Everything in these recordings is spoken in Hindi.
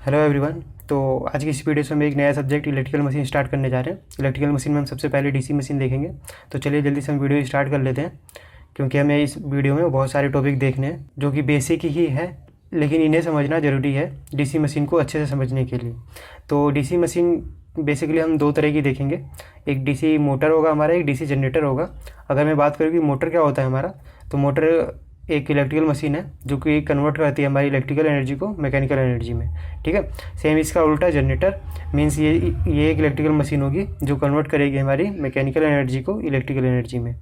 Hello everyone. तो आज की इस वीडियो से हम एक नया सब्जेक्ट इलेक्ट्रिकल मशीन स्टार्ट करने जा रहे हैं। इलेक्ट्रिकल मशीन में हम सबसे पहले डीसी मशीन देखेंगे। तो चलिए जल्दी से हम वीडियो स्टार्ट कर लेते हैं, क्योंकि हमें इस वीडियो में बहुत सारे टॉपिक देखने हैं जो कि बेसिक ही है, लेकिन इन्हें समझना ज़रूरी है डीसी मशीन को अच्छे से समझने के लिए। तो डीसी मशीन बेसिकली हम दो तरह की देखेंगे, एक डीसी मोटर होगा हमारा, एक डीसी जनरेटर होगा। अगर मैं बात करूँ कि मोटर क्या होता है हमारा, तो मोटर एक इलेक्ट्रिकल मशीन है जो कि कन्वर्ट करती है हमारी इलेक्ट्रिकल एनर्जी को मैकेनिकल एनर्जी में। ठीक है, सेम इसका उल्टा जनरेटर मीन्स ये एक इलेक्ट्रिकल मशीन होगी जो कन्वर्ट करेगी हमारी मैकेनिकल एनर्जी को इलेक्ट्रिकल एनर्जी में।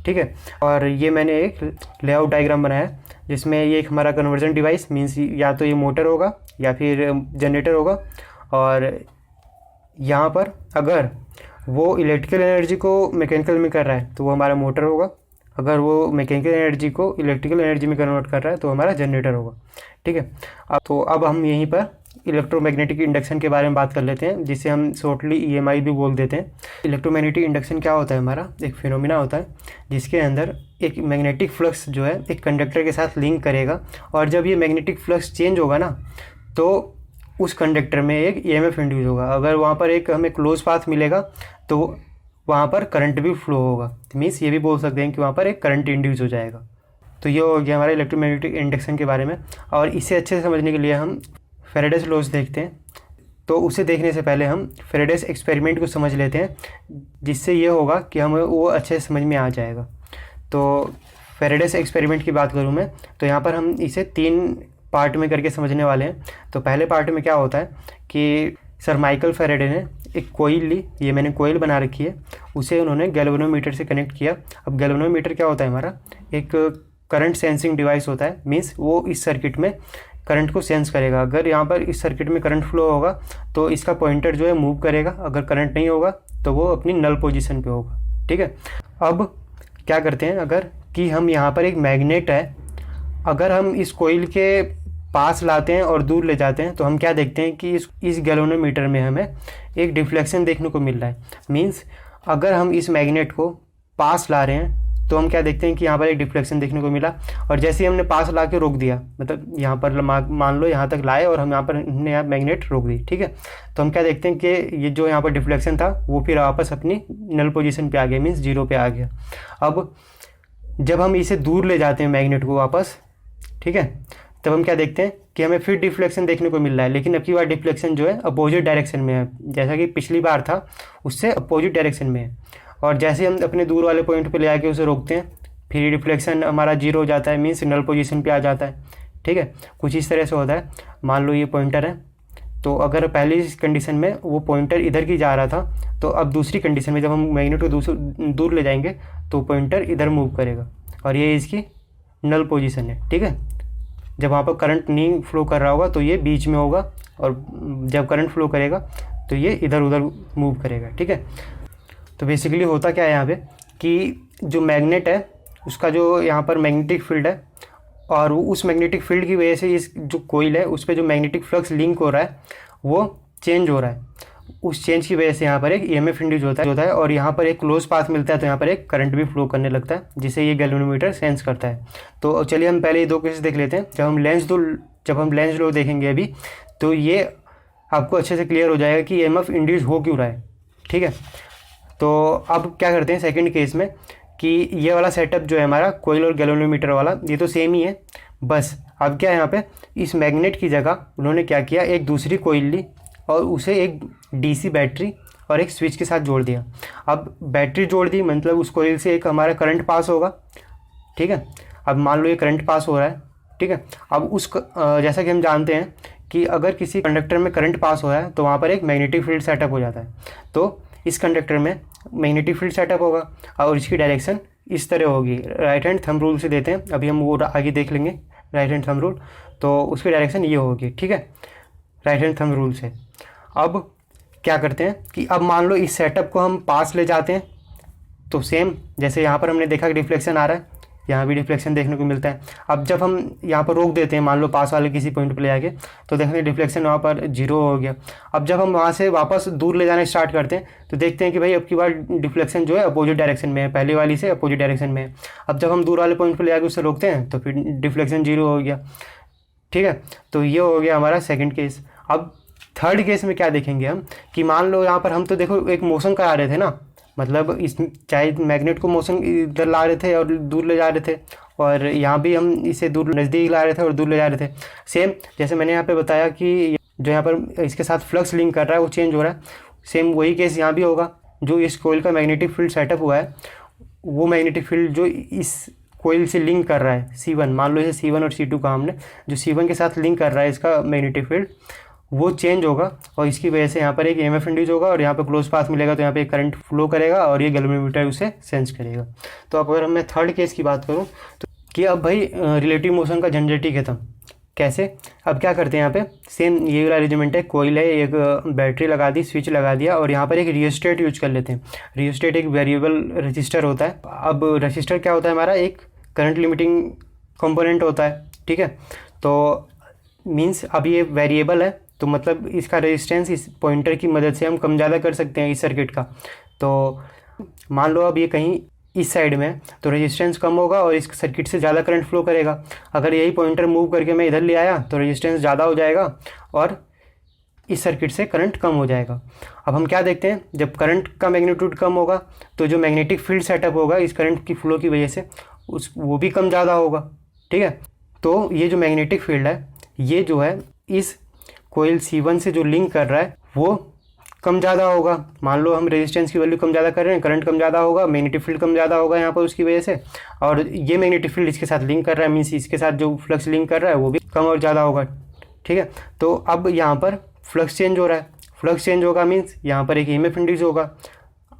ठीक है, और ये मैंने एक लेआउट डायग्राम बनाया जिसमें ये एक हमारा कन्वर्जन डिवाइस मीन्स या तो ये मोटर होगा या फिर जनरेटर होगा। और यहाँ पर अगर वो इलेक्ट्रिकल एनर्जी को मैकेनिकल में कर रहा है तो वो हमारा मोटर होगा, अगर वो मैकेनिकल एनर्जी को इलेक्ट्रिकल एनर्जी में कन्वर्ट कर रहा है तो हमारा जनरेटर होगा। ठीक है, अब हम यहीं पर इलेक्ट्रोमैग्नेटिक इंडक्शन के बारे में बात कर लेते हैं, जिसे हम शॉर्टली EMI भी बोल देते हैं। इलेक्ट्रोमैग्नेटिक इंडक्शन क्या होता है, हमारा एक फिनोमिना होता है जिसके अंदर एक मैग्नेटिक फ्लक्स जो है एक कंडक्टर के साथ लिंक करेगा, और जब ये मैग्नेटिक फ्लक्स चेंज होगा ना तो उस कंडक्टर में एक EMF इंड्यूस होगा। अगर वहाँ पर एक हमें क्लोज पाथ मिलेगा तो वहाँ पर करंट भी फ्लो होगा, मीन्स ये भी बोल सकते हैं कि वहाँ पर एक करंट इंड्यूस हो जाएगा। तो ये हो गया हमारा इलेक्ट्रोमैग्नेटिक इंडक्शन के बारे में। और इसे अच्छे से समझने के लिए हम फैराडेस लॉज देखते हैं। तो उसे देखने से पहले हम फैराडेस एक्सपेरिमेंट को समझ लेते हैं, जिससे ये होगा कि हमें वो अच्छे से समझ में आ जाएगा। तो फैराडेस एक्सपेरिमेंट की बात करूँ मैं, तो यहाँ पर हम इसे 3 पार्ट में करके समझने वाले हैं। तो पहले पार्ट में क्या होता है कि सर माइकल फैराडे ने एक कोयल ली, ये मैंने कोयल बना रखी है, उसे उन्होंने गैल्वेनोमीटर से कनेक्ट किया। अब गैल्वेनोमीटर क्या होता है, हमारा एक करंट सेंसिंग डिवाइस होता है, मीन्स वो इस सर्किट में करंट को सेंस करेगा। अगर यहाँ पर इस सर्किट में करंट फ्लो होगा तो इसका पॉइंटर जो है मूव करेगा, अगर करंट नहीं होगा तो वो अपनी नल पोजीशन पे होगा। ठीक है, अब क्या करते हैं, अगर कि हम यहाँ पर एक मैग्नेट है, अगर हम इस कोयल के पास लाते हैं और दूर ले जाते हैं तो हम क्या देखते हैं कि इस गैल्वेनोमीटर में हमें एक डिफ्लेक्शन देखने को मिल रहा है। मीन्स अगर हम इस मैग्नेट को पास ला रहे हैं तो हम क्या देखते हैं कि यहाँ पर एक डिफ्लेक्शन देखने को मिला, और जैसे ही हमने पास ला के रोक दिया, मतलब यहाँ पर मान लो यहाँ तक लाए और हम यहाँ पर हमने यहाँ मैग्नेट रोक दी। ठीक है, तो हम क्या देखते हैं कि ये जो यहाँ पर डिफ्लेक्शन था वो फिर वापस अपनी नल पोजिशन पर आ गया, मीन्स 0 पे आ गया। अब जब हम इसे दूर ले जाते हैं मैग्नेट को वापस, ठीक है, तब हम क्या देखते हैं कि हमें फिर डिफ्लेक्शन देखने को मिल रहा है, लेकिन अब की बार डिफ्लेक्शन जो है अपोजिट डायरेक्शन में है, जैसा कि पिछली बार था उससे अपोजिट डायरेक्शन में है। और जैसे हम अपने दूर वाले पॉइंट पे ले आके उसे रोकते हैं, फिर डिफ्लेक्शन हमारा 0 हो जाता है, मीन्स नल पोजीशन पे आ जाता है। ठीक है, कुछ इस तरह से होता है। मान लो ये पॉइंटर है, तो अगर पहली कंडीशन में वो पॉइंटर इधर की जा रहा था, तो अब दूसरी कंडीशन में जब हम मैग्नेट को दूर ले जाएंगे तो पॉइंटर इधर मूव करेगा, और ये इसकी नल पोजीशन है। ठीक है, जब वहाँ पर करंट नहीं फ्लो कर रहा होगा तो ये बीच में होगा, और जब करंट फ्लो करेगा तो ये इधर उधर मूव करेगा। ठीक है, तो बेसिकली होता क्या है यहाँ पे कि जो मैग्नेट है उसका जो यहाँ पर मैग्नेटिक फील्ड है, और वो उस मैग्नेटिक फील्ड की वजह से इस जो कोयल है उस पर जो मैग्नेटिक फ्लक्स लिंक हो रहा है वो चेंज हो रहा है। उस चेंज की वजह से यहाँ पर एक EMF इंड्यूस होता है, और यहाँ पर एक क्लोज पाथ मिलता है, तो यहाँ पर एक करंट भी फ्लो करने लगता है, जिसे ये गैल्वेनोमीटर सेंस करता है। तो चलिए हम पहले ये 2 केसेस देख लेते हैं। जब हम लेंस लो देखेंगे अभी, तो ये आपको अच्छे से क्लियर हो जाएगा कि EMF इंड्यूस हो क्यों रहा है। ठीक है, तो अब क्या करते हैं सेकेंड केस में कि ये वाला सेटअप जो है हमारा कोयल और गैल्वेनोमीटर वाला, ये तो सेम ही है, बस अब क्या है यहाँ पे इस मैग्नेट की जगह उन्होंने क्या किया, एक दूसरी कोयल ली और उसे एक DC बैटरी और एक स्विच के साथ जोड़ दिया। अब बैटरी जोड़ दी मतलब उस कोयल से एक हमारा करंट पास होगा। ठीक है, अब मान लो ये करंट पास हो रहा है। ठीक है, अब जैसा कि हम जानते हैं कि अगर किसी कंडक्टर में करंट पास हो रहा है तो वहाँ पर एक मैग्नेटिक फील्ड सेटअप हो जाता है। तो इस कंडक्टर में मैग्नेटिक फील्ड सेटअप होगा और इसकी डायरेक्शन इस तरह होगी। राइट हैंड थंब रूल से देते हैं, अभी हम वो आगे देख लेंगे राइट हैंड थंब रूल। तो उसकी डायरेक्शन ये होगी। ठीक है, राइट हैंड थंब रूल से। अब क्या करते हैं कि अब मान लो इस सेटअप को हम पास ले जाते हैं, तो सेम जैसे यहाँ पर हमने देखा कि डिफ्लेक्शन आ रहा है, यहाँ भी डिफ्लेक्शन देखने को मिलता है। अब जब हम यहाँ पर रोक देते हैं मान लो पास वाले किसी पॉइंट पर ले आके, तो देखेंगे डिफ्लेक्शन वहाँ पर 0 हो गया। अब जब हम वहाँ से वापस दूर ले जाना स्टार्ट करते हैं तो देखते हैं कि भाई अब की बार डिफ्लेक्शन जो है अपोजिट डायरेक्शन में है, पहले वाली से अपोजिट डायरेक्शन में है। अब जब हम दूर वाले पॉइंट पर ले आके उससे रोकते हैं तो फिर डिफ्लेक्शन 0 हो गया। ठीक है, तो ये हो गया हमारा सेकंड केस। अब थर्ड केस में क्या देखेंगे हम कि मान लो यहाँ पर हम तो देखो एक मोशन करा रहे थे ना, मतलब इस चाहे मैग्नेट को मोशन इधर ला रहे थे और दूर ले जा रहे थे, और यहाँ भी हम इसे दूर नज़दीक ला रहे थे और दूर ले जा रहे थे। सेम जैसे मैंने यहाँ पे बताया कि जो यहाँ पर इसके साथ फ्लक्स लिंक कर रहा है वो चेंज हो रहा है, सेम वही केस यहाँ भी होगा। जो इस कोयल का मैग्नेटिक फील्ड सेटअप हुआ है, वो मैग्नेटिक फील्ड जो इस कोयल से लिंक कर रहा है C1, मान लो इसे C1 और C2 का हमने, जो C1 के साथ लिंक कर रहा है इसका मैग्नेटिक फील्ड, वो चेंज होगा और इसकी वजह से यहाँ पर एक EMF इंड्यूस होगा और यहाँ पर क्लोज पाथ मिलेगा तो यहाँ पे एक करंट फ्लो करेगा और ये गैल्वेनोमीटर उसे सेंस करेगा। तो अब अगर मैं थर्ड केस की बात करूँ तो कि अब भाई रिलेटिव मोशन का झंझट ही खत्म। कैसे? अब क्या करते हैं यहाँ पे सेम ये वाला अरेंजमेंट है, कोयल है, एक बैटरी लगा दी, स्विच लगा दिया और यहाँ पर एक रियोस्टेट यूज कर लेते हैं। रियोस्टेट एक वेरिएबल रजिस्टर होता है। अब रजिस्टर क्या होता है हमारा, एक करंट लिमिटिंग कंपोनेंट होता है, ठीक है। तो मीन्स अब ये वेरिएबल है तो मतलब इसका रेजिस्टेंस इस पॉइंटर की मदद से हम कम ज़्यादा कर सकते हैं इस सर्किट का। तो मान लो अब ये कहीं इस साइड में तो रेजिस्टेंस कम होगा और इस सर्किट से ज़्यादा करंट फ्लो करेगा। अगर यही पॉइंटर मूव करके मैं इधर ले आया तो रेजिस्टेंस ज़्यादा हो जाएगा और इस सर्किट से करंट कम हो जाएगा। अब हम क्या देखते हैं, जब करंट का मैग्नीट्यूड कम होगा तो जो मैग्नेटिक फील्ड सेटअप होगा इस करंट की फ्लो की वजह से वो भी कम ज़्यादा होगा, ठीक है। तो ये जो मैग्नेटिक फील्ड है ये जो है इस कोयल C1 से जो लिंक कर रहा है वो कम ज़्यादा होगा। मान लो हम रेजिस्टेंस की वैल्यू कम ज़्यादा कर रहे हैं, करंट कम ज़्यादा होगा, मैग्नेटिक फील्ड कम ज़्यादा होगा यहाँ पर उसकी वजह से, और ये मैग्नेटिक फील्ड इसके साथ लिंक कर रहा है, मीन्स इसके साथ जो फ्लक्स लिंक कर रहा है वो भी कम और ज़्यादा होगा, ठीक है। तो अब यहाँ पर फ्लक्स चेंज हो रहा है, फ्लक्स चेंज होगा मीन्स यहाँ पर एक EMF इंड्यूस होगा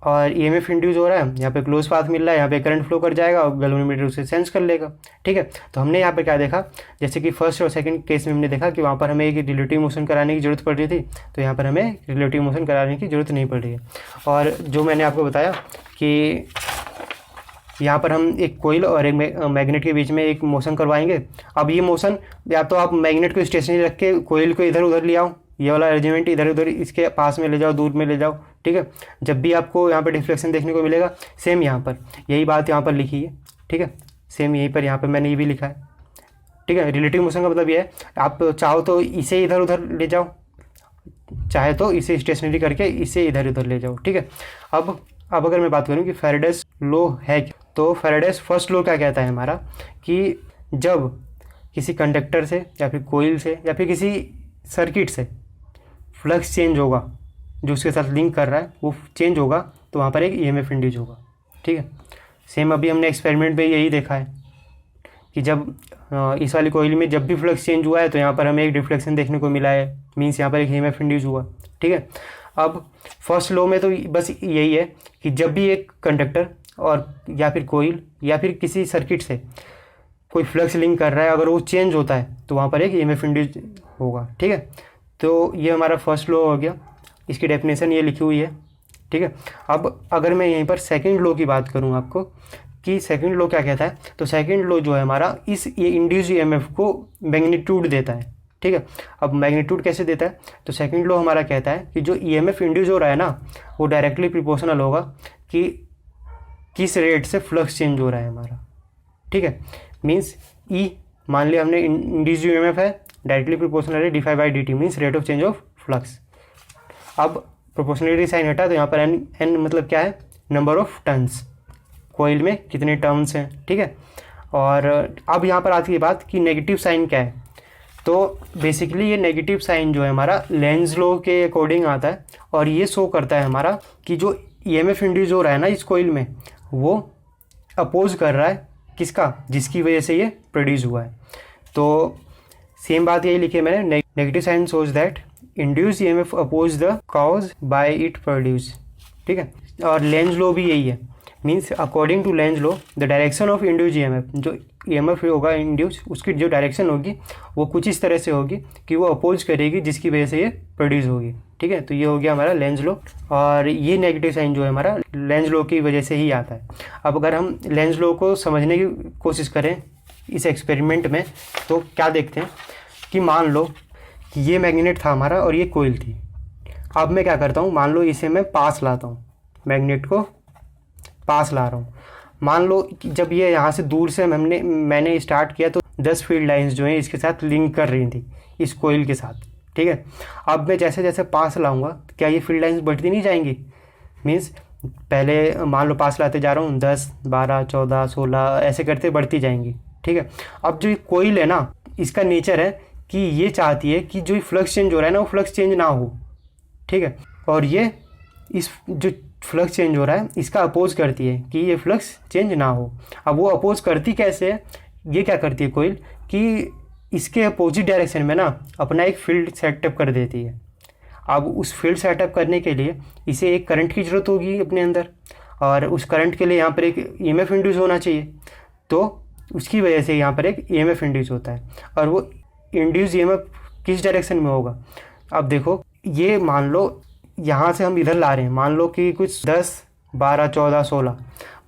और EMF इंड्यूस हो रहा है, यहाँ पे क्लोज पाथ मिल रहा है, यहाँ पे करंट फ्लो कर जाएगा और गैल्वेनोमीटर उसे सेंस कर लेगा, ठीक है। तो हमने यहाँ पे क्या देखा, जैसे कि फर्स्ट और सेकंड केस में हमने देखा कि वहाँ पर हमें एक रिलेटिव मोशन कराने की ज़रूरत पड़ रही थी, तो यहाँ पर हमें रिलेटिव मोशन कराने की ज़रूरत नहीं पड़ रही है। और जो मैंने आपको बताया कि यहाँ पर हम एक कोयल और एक मैग्नेट के बीच में एक मोशन करवाएंगे। अब ये मोशन या तो आप मैग्नेट को स्टेशनरी रख के कोयल को इधर उधर ले आओ, ये वाला अरेंजमेंट इधर उधर इसके पास में ले जाओ, दूर में ले जाओ, ठीक है। जब भी आपको यहाँ पर डिफ्लेक्शन देखने को मिलेगा, सेम यहाँ पर यही बात यहाँ पर लिखी है, ठीक है। सेम यहीं पर यहाँ पर मैंने ये भी लिखा है, ठीक है। रिलेटिव मोशन का मतलब ये है, आप चाहो तो इसे इधर उधर ले जाओ, चाहे तो इसे स्टेशनरी करके इसे इधर उधर ले जाओ, ठीक है। अब अगर मैं बात करूँ कि फैराडेस लॉ है, तो फैराडेस फर्स्ट लॉ क्या कहता है हमारा कि जब किसी कंडक्टर से या फिर कोयल से या फिर किसी सर्किट से फ्लक्स चेंज होगा, जो उसके साथ लिंक कर रहा है वो चेंज होगा, तो वहाँ पर एक EMF इंड्यूस होगा, ठीक है। सेम अभी हमने एक्सपेरिमेंट में यही देखा है कि जब इस वाली कोयल में जब भी फ्लक्स चेंज हुआ है तो यहाँ पर हमें एक डिफ्लेक्शन देखने को मिला है, मीन्स यहाँ पर एक EMF इंड्यूस हुआ, ठीक है। अब फर्स्ट लॉ में तो बस यही है कि जब भी एक कंडक्टर और या फिर कोयल या फिर किसी सर्किट से कोई फ्लक्स लिंक कर रहा है, अगर वो चेंज होता है तो वहाँ पर एक EMF इंड्यूस होगा, ठीक है। तो ये हमारा फर्स्ट लॉ हो गया, इसकी डेफिनेशन ये लिखी हुई है, ठीक है। अब अगर मैं यहीं पर सेकंड लॉ की बात करूँ आपको कि सेकंड लॉ क्या कहता है, तो सेकंड लॉ जो है हमारा ये इंड्यूस EMF को मैग्नीट्यूड देता है, ठीक है। अब मैग्नीट्यूड कैसे देता है, तो सेकंड लॉ हमारा कहता है कि जो EMF इंड्यूस हो रहा है ना वो डायरेक्टली प्रोपोर्शनल होगा कि किस रेट से फ्लक्स चेंज हो रहा है हमारा, ठीक है। मीन्स E मान लिया हमने इंड्यूस EMF है, डायरेक्टली प्रोपोर्शनल है dφ/dt means rate of change of flux. अब प्रोपोर्शनलिटी साइन हटा तो यहाँ पर n मतलब क्या है, नंबर ऑफ टर्न्स, कोयल में कितने टर्न्स हैं, ठीक है। और अब यहाँ पर आती है बात कि नेगेटिव साइन क्या है, तो बेसिकली ये नेगेटिव साइन जो है हमारा लेंज लॉ के अकॉर्डिंग आता है और ये शो करता है हमारा कि जो EMF इंड्यूस हो रहा है ना इस कोयल में वो अपोज कर रहा है किसका, जिसकी वजह से ये प्रोड्यूस हुआ है। तो सेम बात यही लिखी है मैंने, negative sign shows that induce EMF oppose the cause by it produce, ठीक है। और लेंज लॉ भी यही है, means according to Lenz law the direction of induce EMF, जो EMF होगा इंड्यूस उसकी जो डायरेक्शन होगी वो कुछ इस तरह से होगी कि वो अपोज करेगी जिसकी वजह से ये प्रोड्यूस होगी, ठीक है। तो ये हो गया हमारा लेंज लॉ और ये नेगेटिव साइन जो है हमारा लेंज लॉ की वजह से ही आता है। अब अगर हम लेंज लॉ को समझने की कोशिश करें इस एक्सपेरिमेंट में तो क्या देखते हैं कि मान लो कि ये मैग्नेट था हमारा और ये कोयल थी। अब मैं क्या करता हूँ, मान लो इसे मैं पास लाता हूँ, मैग्नेट को पास ला रहा हूँ। मान लो कि जब ये यहाँ से दूर से मैंने स्टार्ट किया तो 10 फील्ड लाइंस जो हैं इसके साथ लिंक कर रही थी इस कोयल के साथ, ठीक है। अब मैं जैसे जैसे पास लाऊंगा क्या ये फील्ड लाइंस बढ़ती नहीं जाएंगी? मीन्स पहले मान लो पास लाते जा रहा हूँ 10, 12, 14, 16 ऐसे करते बढ़ती जाएंगी, ठीक है। अब जो कोईल है ना, इसका नेचर है कि ये चाहती है कि जो फ्लक्स चेंज हो रहा है ना वो फ्लक्स चेंज ना हो, ठीक है। और ये इस जो फ्लक्स चेंज हो रहा है इसका अपोज करती है कि ये फ्लक्स चेंज ना हो। अब वो अपोज करती कैसे है? ये क्या करती है कोईल कि इसके अपोजिट डायरेक्शन में ना अपना एक फील्ड सेटअप कर देती है। अब उस फील्ड सेटअप करने के लिए इसे एक करंट की ज़रूरत होगी अपने अंदर, और उस करंट के लिए यहाँ पर एक ईएमएफ इंड्यूस होना चाहिए। तो उसकी वजह से यहाँ पर एक ईएमएफ इंड्यूस होता है, और वो इंड्यूस ईएमएफ किस डायरेक्शन में होगा? अब देखो, ये मान लो यहाँ से हम इधर ला रहे हैं, मान लो कि कुछ 10, 12, 14, 16,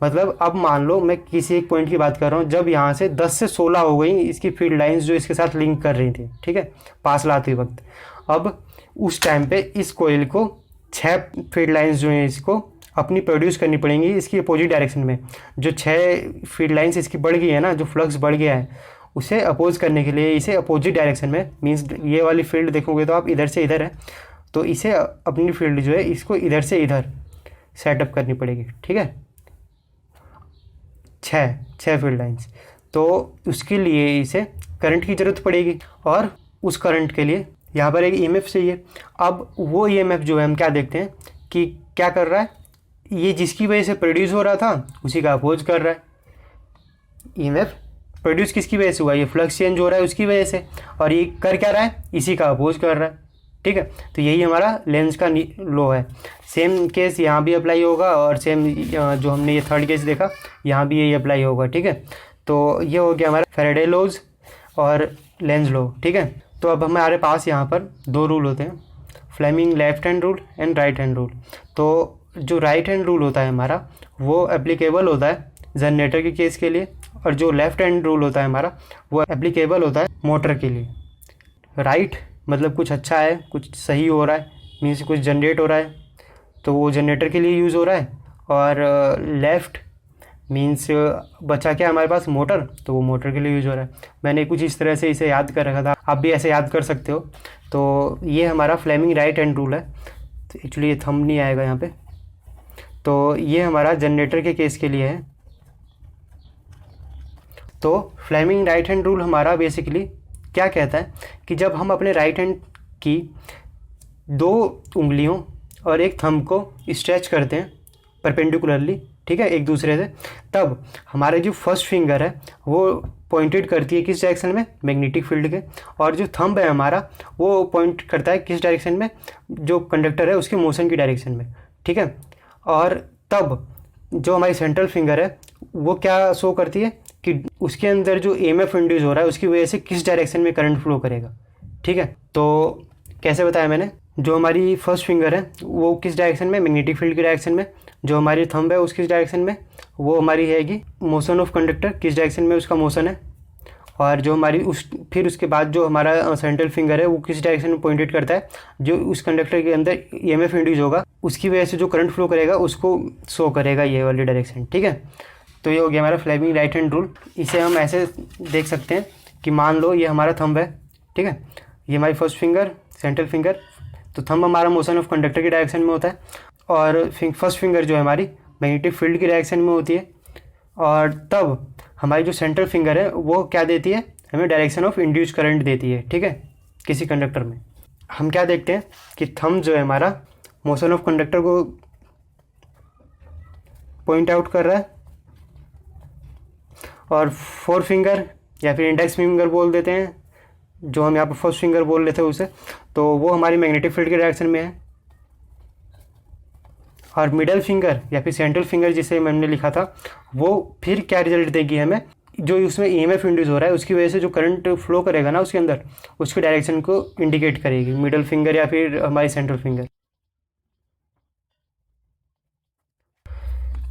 मतलब अब मान लो मैं किसी एक पॉइंट की बात कर रहा हूँ जब यहाँ से 10 से 16 हो गई इसकी फील्ड लाइंस जो इसके साथ लिंक कर रही थी, ठीक है, पास लाते वक्त। अब उस टाइम पे इस कोयल को 6 फील्ड लाइंस जो हैं इसको अपनी प्रोड्यूस करनी पड़ेंगी इसकी अपोजिट डायरेक्शन में। जो 6 फील्ड लाइंस इसकी बढ़ गई है ना, जो फ्लक्स बढ़ गया है उसे अपोज करने के लिए इसे अपोजिट डायरेक्शन में, मीन्स ये वाली फील्ड देखोगे तो आप इधर से इधर है, तो इसे अपनी फील्ड जो है इसको इधर से इधर सेटअप करनी पड़ेगी, ठीक है। 6 फील्ड लाइंस, तो उसके लिए इसे करंट की ज़रूरत पड़ेगी, और उस करंट के लिए यहाँ पर एक ईएमएफ चाहिए। अब वो ईएमएफ जो है हम क्या देखते हैं कि क्या कर रहा है, ये जिसकी वजह से प्रोड्यूस हो रहा था उसी का अपोज कर रहा है। ईएमएफ प्रोड्यूस किसकी वजह से हुआ? ये फ्लक्स चेंज हो रहा है उसकी वजह से, और ये कर क्या रहा है? इसी का अपोज कर रहा है, ठीक है। तो यही हमारा लेंस का लॉ है। सेम केस यहाँ भी अप्लाई होगा, और सेम जो हमने ये थर्ड केस देखा यहाँ भी यही अप्लाई होगा, ठीक है। तो ये हो गया हमारा फैराडे लॉज और लेंस लॉ, ठीक है। तो अब हमारे पास यहाँ पर 2 रूल होते हैं, Fleming left hand rule and right hand rule. तो जो राइट हैंड रूल होता है हमारा वो एप्लीकेबल होता है जनरेटर के केस के लिए, और जो लेफ्ट हैंड रूल होता है हमारा वो एप्लीकेबल होता है मोटर के लिए। राइट मतलब कुछ अच्छा है, कुछ सही हो रहा है, मीन्स कुछ जनरेट हो रहा है तो वो जनरेटर के लिए यूज़ हो रहा है, और लेफ़्ट मीन्स बचा क्या हमारे पास? मोटर, तो वो मोटर के लिए यूज़ हो रहा है। मैंने कुछ इस तरह से इसे याद कर रखा था, आप भी ऐसे याद कर सकते हो। तो ये हमारा फ्लेमिंग राइट हैंड रूल है। तो एक्चुअली ये थंब नहीं आएगा यहाँ पे। तो ये हमारा जनरेटर के केस के लिए है। तो फ्लेमिंग राइट हैंड रूल हमारा बेसिकली क्या कहता है कि जब हम अपने राइट हैंड की 2 उंगलियों और एक थंब को स्ट्रेच करते हैं परपेंडिकुलरली, ठीक है, एक दूसरे से, तब हमारे जो फर्स्ट फिंगर है वो पॉइंटेड करती है किस डायरेक्शन में? मैग्नेटिक फील्ड के, और जो थंब है हमारा वो पॉइंट करता है किस डायरेक्शन में? जो कंडक्टर है उसके मोशन की डायरेक्शन में, ठीक है। और तब जो हमारी सेंट्रल फिंगर है वो क्या शो करती है कि उसके अंदर जो ईएमएफ इंड्यूस हो रहा है उसकी वजह से किस डायरेक्शन में करंट फ्लो करेगा, ठीक है। तो कैसे बताया मैंने? जो हमारी फर्स्ट फिंगर है वो किस डायरेक्शन में? मैग्नेटिक फील्ड की डायरेक्शन में। जो हमारी थंब है उसकी डायरेक्शन में, वो हमारी रहेगी मोशन ऑफ कंडक्टर, किस डायरेक्शन में उसका मोशन है। और जो हमारी फिर उसके बाद जो हमारा सेंट्रल फिंगर है वो किस डायरेक्शन में पॉइंटेड करता है? जो उस कंडक्टर के अंदर ईएमएफ इंड्यूस होगा उसकी वजह से जो करंट फ्लो करेगा उसको शो करेगा ये वाली डायरेक्शन, ठीक है। तो ये हो गया हमारा फ्लेमिंग राइट हैंड रूल। इसे हम ऐसे देख सकते हैं कि मान लो ये हमारा थंब है, ठीक है, ये हमारी फर्स्ट फिंगर, सेंट्रल फिंगर, तो थंब हमारा मोशन ऑफ कंडक्टर की डायरेक्शन में होता है, और फर्स्ट फिंगर जो है हमारी मैग्नेटिक फील्ड की डायरेक्शन में होती है। और तब हमारी जो सेंट्रल फिंगर है वो क्या देती है? हमें डायरेक्शन ऑफ इंड्यूस करंट देती है, ठीक है, किसी कंडक्टर में। हम क्या देखते हैं कि थंब जो है हमारा मोशन ऑफ कंडक्टर को पॉइंट आउट कर रहा है, और 4 फिंगर या फिर इंडेक्स फिंगर बोल देते हैं, जो हम यहाँ पर फर्स्ट फिंगर बोल लेते हैं उसे, तो वो हमारी मैग्नेटिक फील्ड के डायरेक्शन में है। और मिडल फिंगर या फिर सेंट्रल फिंगर जिसे मैंने लिखा था वो फिर क्या रिजल्ट देगी हमें? जो उसमें ईएमएफ इंड्यूस हो रहा है उसकी वजह से जो करंट फ्लो करेगा ना उसके अंदर, उसकी डायरेक्शन को इंडिकेट करेगी, मिडल फिंगर या फिर हमारी सेंट्रल फिंगर।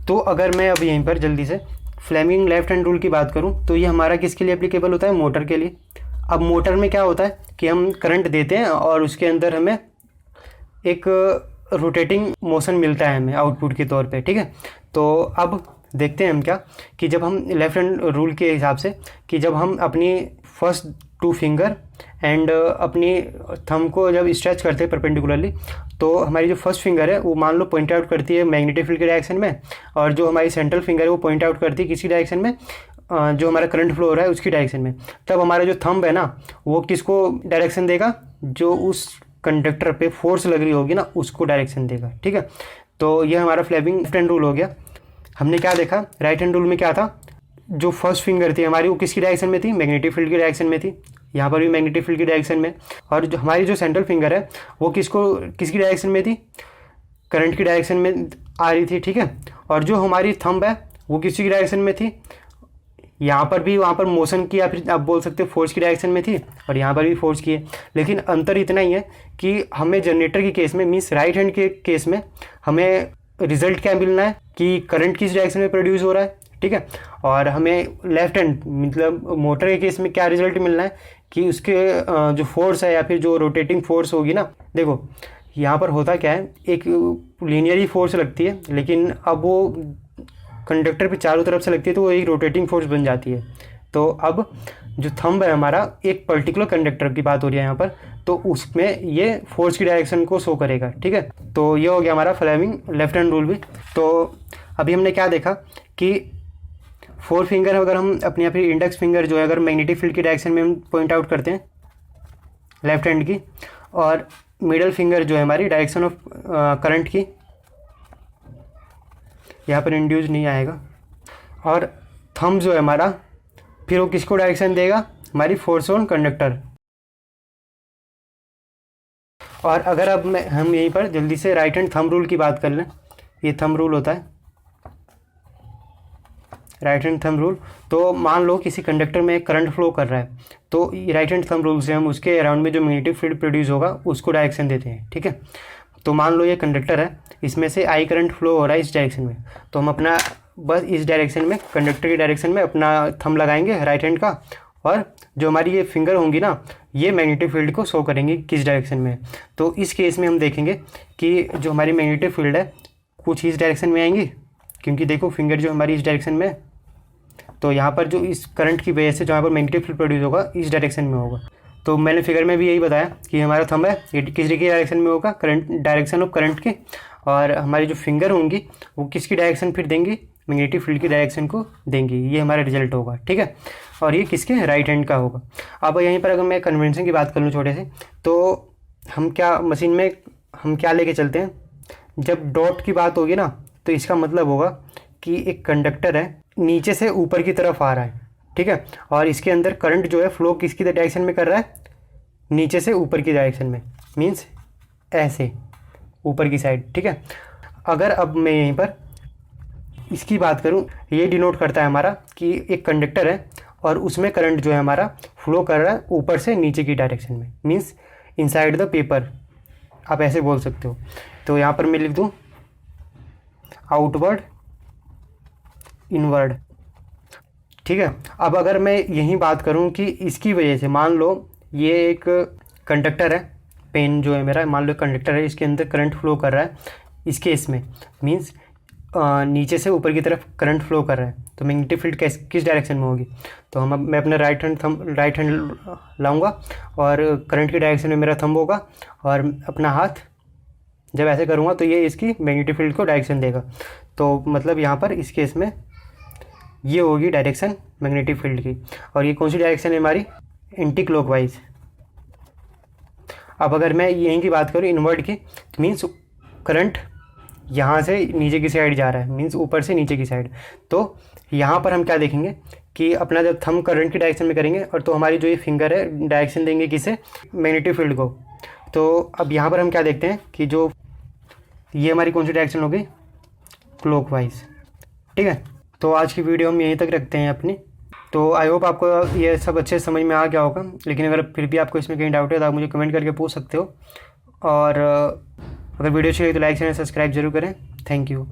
तो अगर मैं अब यहीं पर जल्दी से फ्लेमिंग लेफ्ट हैंड रूल की बात करूं तो ये हमारा किसके लिए एप्लीकेबल होता है? मोटर के लिए। अब मोटर में क्या होता है कि हम करंट देते हैं और उसके अंदर हमें एक रोटेटिंग मोशन मिलता है हमें आउटपुट के तौर पे, ठीक है। तो अब देखते हैं हम क्या कि जब हम लेफ्ट हैंड रूल के हिसाब से कि जब हम अपनी फर्स्ट टू फिंगर एंड अपनी थंब को जब स्ट्रेच करते हैं परपेंडिकुलरली, तो हमारी जो फर्स्ट फिंगर है वो मान लो पॉइंट आउट करती है मैग्नेटिक फील्ड के डायरेक्शन में, और जो हमारी सेंट्रल फिंगर है वो पॉइंट आउट करती है किसी डायरेक्शन में, जो हमारा करंट फ्लो हो रहा है उसकी डायरेक्शन में। तब हमारा जो थंब है ना वो किसको डायरेक्शन देगा, जो उस कंडक्टर पे फोर्स लग रही होगी ना उसको डायरेक्शन देगा। ठीक है, तो ये हमारा फ्लेमिंग लेफ्ट हैंड रूल हो गया। हमने क्या देखा, राइट हैंड रूल में क्या था, जो फर्स्ट फिंगर थी हमारी वो किसकी डायरेक्शन में थी, मैग्नेटिक फील्ड की डायरेक्शन में थी, यहाँ पर भी मैग्नेटिक फील्ड की डायरेक्शन में। और जो हमारी जो सेंट्रल फिंगर है वो किसकी डायरेक्शन में थी, करंट की डायरेक्शन में आ रही थी। ठीक है, और जो हमारी थंब है वो किसी की डायरेक्शन में थी, यहाँ पर भी वहाँ पर मोशन की या फिर आप बोल सकते हो फोर्स की डायरेक्शन में थी, और यहाँ पर भी फोर्स की है। लेकिन अंतर इतना ही है कि हमें जनरेटर के केस में मीन्स राइट हैंड के केस में हमें रिजल्ट क्या मिलना है कि करंट किस डायरेक्शन में प्रोड्यूस हो रहा है। ठीक है, और हमें लेफ्ट हैंड मतलब मोटर के केस में क्या रिजल्ट मिलना है कि उसके जो फोर्स है या फिर जो रोटेटिंग फोर्स होगी ना, देखो यहाँ पर होता क्या है, एक लीनियरी फोर्स लगती है, लेकिन अब वो कंडक्टर पे चारों तरफ से लगती है तो वो एक रोटेटिंग फोर्स बन जाती है। तो अब जो थंब है हमारा एक पर्टिकुलर कंडक्टर की बात हो रही है यहाँ पर, तो उसमें ये फोर्स की डायरेक्शन को शो करेगा। ठीक है, तो ये हो गया हमारा फ्लेमिंग लेफ्ट हैंड रूल भी। तो अभी हमने क्या देखा कि फोर फिंगर अगर हम अपने यहाँ फिर इंडेक्स फिंगर जो है अगर मैग्नेटिक फील्ड की डायरेक्शन में हम पॉइंट आउट करते हैं लेफ्ट हैंड की, और मिडल फिंगर जो है हमारी डायरेक्शन ऑफ करंट की, यहाँ पर इंड्यूस नहीं आएगा, और थंब जो है हमारा फिर वो किसको डायरेक्शन देगा, हमारी फोर्स ऑन कंडक्टर। और अगर अब हम यहीं पर जल्दी से राइट हैंड थंब रूल की बात कर लें, ये थंब रूल होता है राइट हैंड थंब रूल। तो मान लो किसी कंडक्टर में एक करंट फ्लो कर रहा है, तो राइट हैंड थंब रूल से हम उसके अराउंड में जो मैग्नेटिक फील्ड प्रोड्यूस होगा उसको डायरेक्शन देते हैं। ठीक है, तो मान लो ये कंडक्टर है, इसमें से आई करंट फ्लो हो रहा है इस डायरेक्शन में, तो हम अपना बस इस डायरेक्शन में कंडक्टर की डायरेक्शन में अपना थंब लगाएंगे राइट हैंड का, और जो हमारी ये फिंगर होंगी ना ये मैग्नेटिक फील्ड को शो करेंगी किस डायरेक्शन में। तो इस केस में हम देखेंगे कि जो हमारी मैग्नेटिक फील्ड है कुछ इस डायरेक्शन में आएंगी, क्योंकि देखो फिंगर जो हमारी इस डायरेक्शन में, तो यहाँ पर जो इस करंट की वजह से जो यहाँ पर मैग्नेटिक फील्ड प्रोड्यूस होगा इस डायरेक्शन में होगा। तो मैंने फिगर में भी यही बताया कि हमारा थंब है ये किस डायरेक्शन में होगा, करंट डायरेक्शन ऑफ करंट की, और हमारी जो फिंगर होंगी वो किसकी डायरेक्शन फिर देंगी, मैग्नेटिक फील्ड की डायरेक्शन को देंगी। ये हमारा रिजल्ट होगा। ठीक है, और ये किसके, राइट हैंड का होगा। अब यहीं पर अगर मैं कन्वेंशन की बात कर लूँ छोटे से, तो हम क्या मशीन में हम क्या लेके चलते हैं, जब डॉट की बात होगी ना तो इसका मतलब होगा कि एक कंडक्टर है नीचे से ऊपर की तरफ आ रहा है। ठीक है, और इसके अंदर करंट जो है फ्लो किसकी डायरेक्शन में कर रहा है, नीचे से ऊपर की डायरेक्शन में, मीन्स ऐसे ऊपर की साइड। ठीक है, अगर अब मैं यहीं पर इसकी बात करूं, ये डिनोट करता है हमारा कि एक कंडक्टर है और उसमें करंट जो है हमारा फ्लो कर रहा है ऊपर से नीचे की डायरेक्शन में, मीन्स इनसाइड द पेपर, आप ऐसे बोल सकते हो। तो यहाँ पर मैं लिख दूँ आउटवर्ड इनवर्ड। ठीक है, अब अगर मैं यही बात करूं कि इसकी वजह से मान लो ये एक कंडक्टर है, पेन जो है मेरा मान लो कंडक्टर है, इसके अंदर करंट फ्लो कर रहा है, इस केस में मीन्स नीचे से ऊपर की तरफ करंट फ्लो कर रहा है, तो मैग्नेटिक फील्ड किस डायरेक्शन में होगी। तो मैं अपना राइट हैंड लाऊंगा और करंट की डायरेक्शन में मेरा थंब होगा, और अपना हाथ जब ऐसे करूँगा तो ये इसकी मैग्नेटिक फील्ड को डायरेक्शन देगा। तो मतलब यहाँ पर इस केस में ये होगी डायरेक्शन मैग्नेटिक फील्ड की, और ये कौन सी डायरेक्शन है हमारी, एंटी क्लॉकवाइज। अब अगर मैं यहीं की बात करूँ इनवर्ड की, तो मीन्स करंट यहाँ से नीचे की साइड जा रहा है, मीन्स ऊपर से नीचे की साइड। तो यहाँ पर हम क्या देखेंगे कि अपना जब थंब करंट की डायरेक्शन में करेंगे, और तो हमारी जो ये फिंगर है डायरेक्शन देंगे किसे, मैग्नेटिक फील्ड को। तो अब यहाँ पर हम क्या देखते हैं कि जो ये हमारी कौन सी डायरेक्शन होगी, क्लॉकवाइज। ठीक है, तो आज की वीडियो हम यहीं तक रखते हैं अपनी। तो आई होप आपको ये सब अच्छे समझ में आ गया होगा, लेकिन अगर फिर भी आपको इसमें कहीं डाउट है तो आप मुझे कमेंट करके पूछ सकते हो, और अगर वीडियो अच्छी लगी तो लाइक चैनल सब्सक्राइब जरूर करें। Thank you.